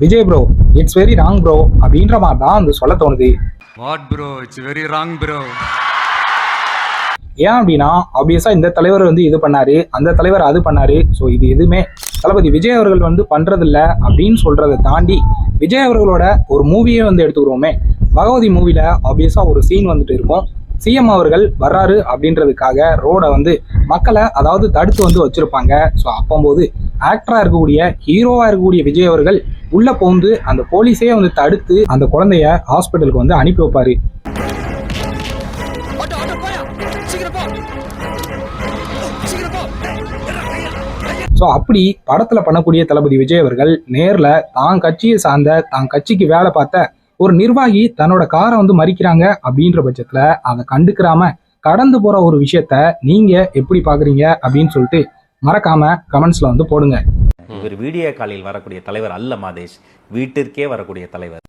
Vijay bro it's very wrong bro அப்படின்ற மாதிரி தான் வந்து சொல்ல தோணுது. What bro, it's very wrong bro. ஏன் அப்படின்னா ஆப்வியஸா இந்த தலைவர் வந்து இது பண்ணாரு, அந்த தலைவர் அது பண்ணாரு. ஸோ இது எதுவுமே தளபதி விஜய் அவர்கள் வந்து பண்றதில்ல அப்படின்னு சொல்றதை தாண்டி விஜய் அவர்களோட ஒரு மூவியே வந்து எடுத்துக்கிறோமே. பகவதி மூவில ஆப்வியஸா ஒரு சீன் வந்துட்டு இருக்கும். சிஎம் அவர்கள் வர்றாரு அப்படின்றதுக்காக ரோடை வந்து மக்களை அதாவது தடுத்து வந்து வச்சிருப்பாங்க. ஸோ அப்போது ஆக்டரா இருக்கக்கூடிய ஹீரோவா இருக்கக்கூடிய விஜய் அவர்கள் உள்ள போந்து அந்த போலீஸே வந்து தடுத்து அந்த குழந்தைய ஹாஸ்பிட்டலுக்கு வந்து அனுப்பி வைப்பாரு. ஸோ அப்படி படத்தில் பண்ணக்கூடிய தளபதி விஜய் அவர்கள் நேரில் தான் கட்சியை சார்ந்த தான் கட்சிக்கு வேலை பார்த்த ஒரு நிர்வாகி தன்னோட காரை வந்து மறிக்கிறாங்க அப்படின்ற பட்சத்தில் அதை கண்டுக்கிறாம கடந்து போகிற ஒரு விஷயத்த நீங்கள் எப்படி பார்க்குறீங்க அப்படின்னு சொல்லிட்டு மறக்காம கமெண்ட்ஸில் வந்து போடுங்க. இவர் வீடியோ காலில் வரக்கூடிய தலைவர் அல்ல மாதேஷ், வீட்டிற்கே வரக்கூடிய தலைவர்.